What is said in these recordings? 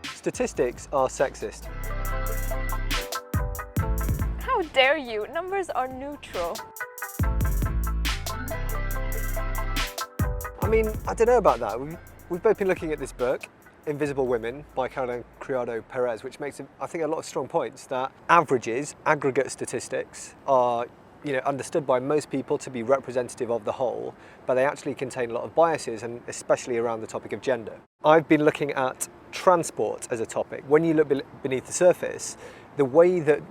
Statistics are sexist. How dare you? Numbers are neutral. I mean, I don't know about that. We've both been looking at this book, Invisible Women by Caroline Criado Perez, which makes, I think, a lot of strong points that averages, aggregate statistics are understood by most people to be representative of the whole, but they actually contain a lot of biases, and especially around the topic of gender. I've been looking at transport as a topic. When you look beneath the surface, the way that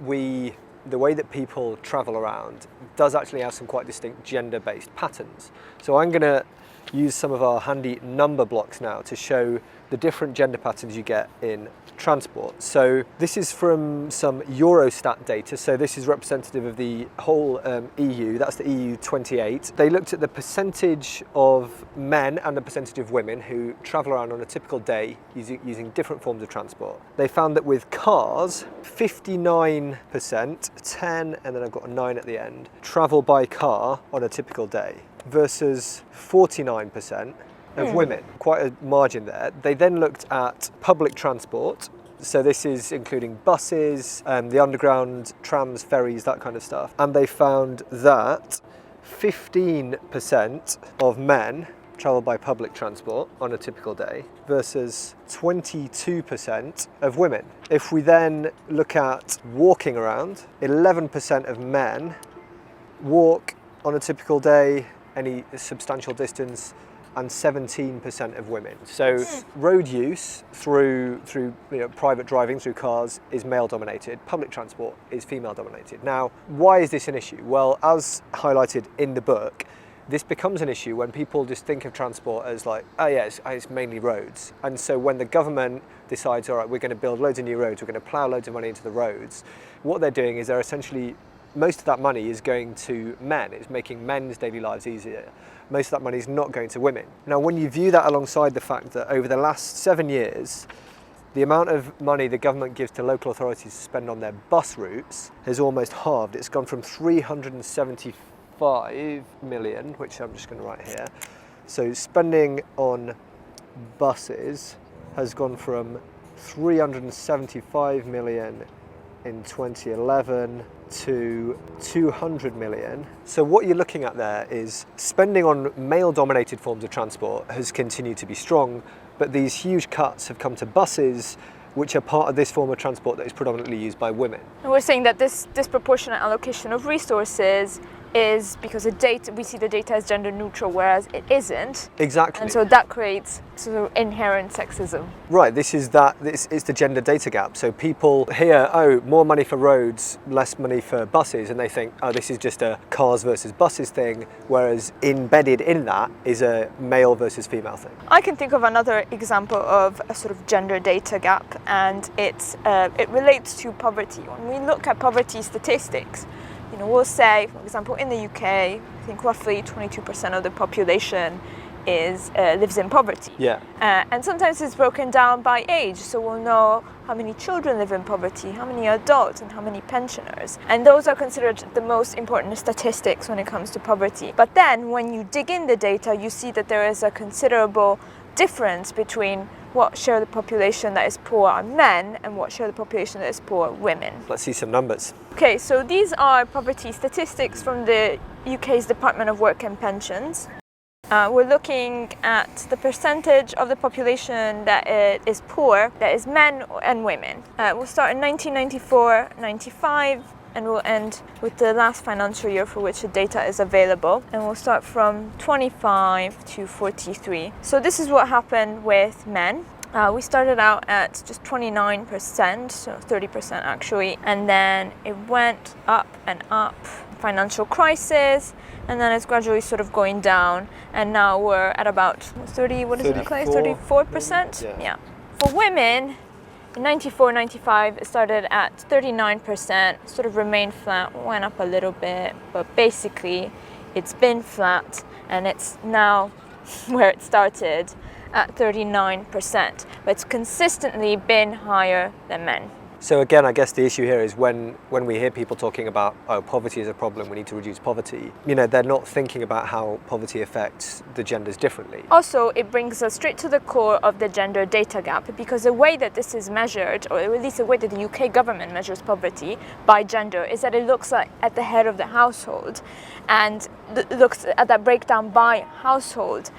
people travel around does actually have some quite distinct gender-based patterns. So I'm going to use some of our handy number blocks now to show the different gender patterns you get in transport. So this is from some Eurostat data. So this is representative of the whole EU, that's the EU 28. They looked at the percentage of men and the percentage of women who travel around on a typical day using different forms of transport. They found that with cars, 59%, 10, and then I've got a 9 at the end, travel by car on a typical day versus 49% of women, quite a margin there. They then looked at public transport. So this is including buses, the underground, trams, ferries, that kind of stuff. And they found that 15% of men travel by public transport on a typical day versus 22% of women. If we then look at walking around, 11% of men walk on a typical day, any substantial distance, and 17% of women. So road use through private driving, through cars, is male dominated. Public transport is female dominated. Now, why is this an issue? Well, as highlighted in the book, this becomes an issue when people just think of transport as like, oh yeah, it's mainly roads. And so when the government decides, all right, we're going to build loads of new roads, we're going to plough loads of money into the roads, what they're doing is they're essentially, most of that money is going to men. It's making men's daily lives easier. Most of that money is not going to women. Now, when you view that alongside the fact that over the last 7 years, the amount of money the government gives to local authorities to spend on their bus routes has almost halved. It's gone from 375 million, which I'm just going to write here. So spending on buses has gone from 375 million in 2011 to 200 million. So what you're looking at there is spending on male-dominated forms of transport has continued to be strong, but these huge cuts have come to buses, which are part of this form of transport that is predominantly used by women. And we're saying that this disproportionate allocation of resources is because we see the data as gender neutral, whereas it isn't. Exactly. And so that creates sort of inherent sexism. Right, this is the gender data gap. So people hear, oh, more money for roads, less money for buses, and they think, oh, this is just a cars versus buses thing, whereas embedded in that is a male versus female thing. I can think of another example of a sort of gender data gap, and it relates to poverty. When we look at poverty statistics, we'll say, for example, in the UK, I think roughly 22% of the population lives in poverty. Yeah. And sometimes it's broken down by age, so we'll know how many children live in poverty, how many adults, and how many pensioners. And those are considered the most important statistics when it comes to poverty. But then when you dig in the data, you see that there is a considerable difference between what share of the population that is poor are men and what share of the population that is poor are women. Let's see some numbers. Okay, so these are poverty statistics from the UK's Department of Work and Pensions. We're looking at the percentage of the population that is poor, that is men and women. We'll start in 1994-95 and we'll end with the last financial year for which the data is available. And we'll start from 25 to 43. So this is what happened with men. We started out at just 29%, so 30% actually, and then it went up and up. Financial crisis, and then it's gradually sort of going down, and now we're at about 30, what does it look like? 34%? Yeah. For women, in 94-95 it started at 39%, sort of remained flat, went up a little bit, but basically it's been flat, and it's now where it started at 39%, but it's consistently been higher than men. So again, I guess the issue here is when we hear people talking about, oh, poverty is a problem, we need to reduce poverty, they're not thinking about how poverty affects the genders differently. Also, it brings us straight to the core of the gender data gap, because the way that this is measured, or at least the way that the UK government measures poverty by gender, is that it looks like at the head of the household and looks at that breakdown by household.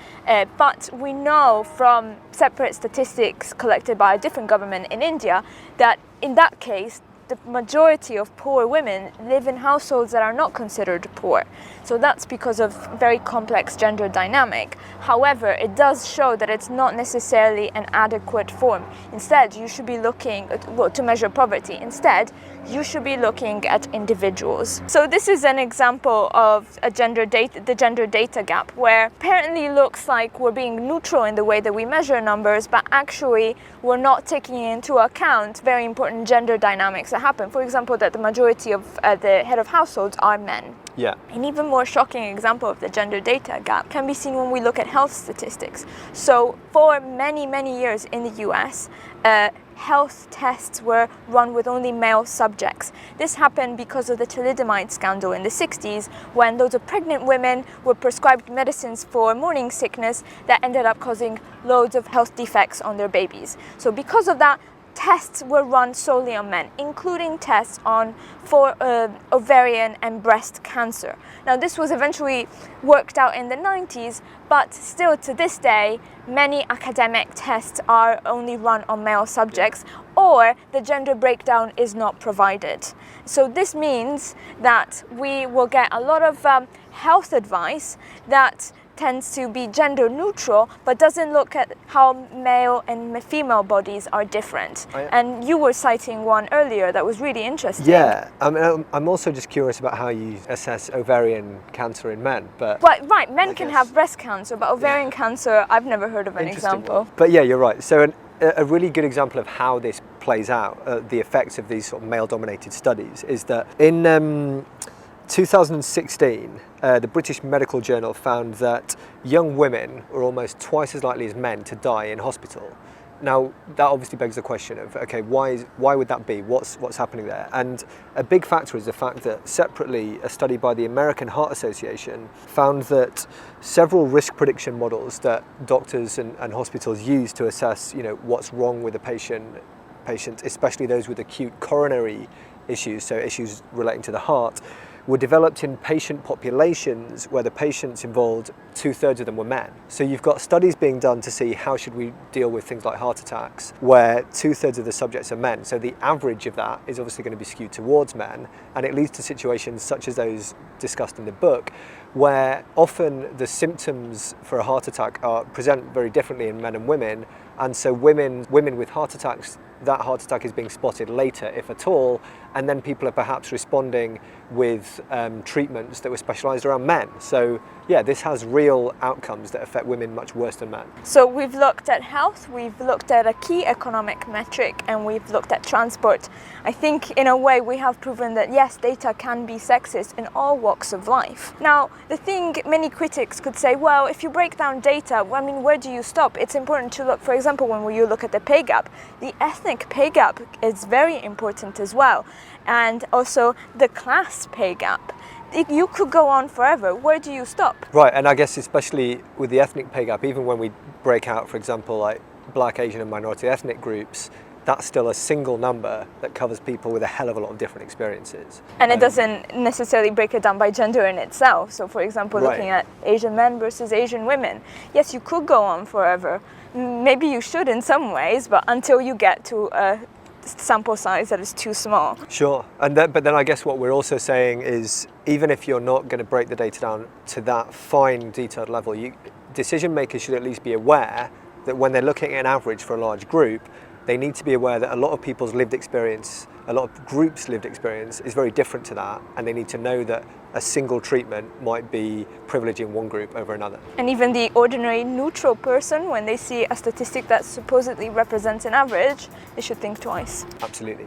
But we know from separate statistics collected by a different government in India that in that case, the majority of poor women live in households that are not considered poor. So that's because of very complex gender dynamic. However, it does show that it's not necessarily an adequate form. Instead, you should be looking at, to measure poverty. Instead, you should be looking at individuals. So this is an example of the gender data gap, where apparently looks like we're being neutral in the way that we measure numbers, but actually we're not taking into account very important gender dynamics that happen. For example, that the majority of the head of households are men. Yeah. An even more shocking example of the gender data gap can be seen when we look at health statistics. So for many, many years in the US, health tests were run with only male subjects. This happened because of the thalidomide scandal in the 60s, when loads of pregnant women were prescribed medicines for morning sickness that ended up causing loads of health defects on their babies. So because of that, tests were run solely on men, including tests for ovarian and breast cancer. Now, this was eventually worked out in the 90s, but still to this day, many academic tests are only run on male subjects, or the gender breakdown is not provided. So this means that we will get a lot of health advice that tends to be gender neutral, but doesn't look at how male and female bodies are different. And you were citing one earlier that was really interesting. Yeah, I'm also just curious about how you assess ovarian cancer in men. But well, right, men can have breast cancer, but ovarian cancer, I've never heard of an example. But yeah, you're right. So a really good example of how this plays out, the effects of these sort of male-dominated studies, is that in 2016, the British Medical Journal found that young women were almost twice as likely as men to die in hospital. Now, that obviously begs the question of, okay, why would that be? What's happening there? And a big factor is the fact that separately, a study by the American Heart Association found that several risk prediction models that doctors and hospitals use to assess, what's wrong with a patient, especially those with acute coronary issues, so issues relating to the heart, were developed in patient populations where the patients involved, 2/3 of them were men. So you've got studies being done to see how should we deal with things like heart attacks, where 2/3 of the subjects are men. So the average of that is obviously going to be skewed towards men, and it leads to situations such as those discussed in the book, where often the symptoms for a heart attack present very differently in men and women, and so women with heart attacks, that heart attack is being spotted later, if at all, and then people are perhaps responding with treatments that were specialised around men. So yeah, this has real outcomes that affect women much worse than men. So we've looked at health, we've looked at a key economic metric, and we've looked at transport. I think in a way we have proven that yes, data can be sexist in all walks of life. Now, the thing many critics could say, well, if you break down data, where do you stop? It's important to look, for example, when you look at the pay gap, the ethnic pay gap is very important as well, and also the class pay gap. You could go on forever. Where do you stop? Right, and I guess especially with the ethnic pay gap, even when we break out, for example, like Black, Asian and minority ethnic groups, that's still a single number that covers people with a hell of a lot of different experiences. And it doesn't necessarily break it down by gender in itself. So for example, looking at Asian men versus Asian women. Yes, you could go on forever. Maybe you should in some ways, but until you get to a sample size that is too small. Sure, but then I guess what we're also saying is, even if you're not going to break the data down to that fine, detailed level, decision makers should at least be aware that when they're looking at an average for a large group, they need to be aware that a lot of people's lived experience, a lot of groups' lived experience is very different to that, and they need to know that a single treatment might be privileging one group over another. And even the ordinary neutral person, when they see a statistic that supposedly represents an average, they should think twice. Absolutely.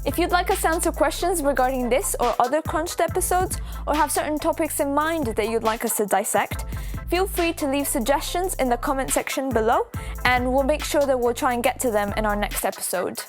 If you'd like us to answer questions regarding this or other Crunched episodes, or have certain topics in mind that you'd like us to dissect, feel free to leave suggestions in the comment section below, and we'll make sure that we'll try and get to them in our next episode.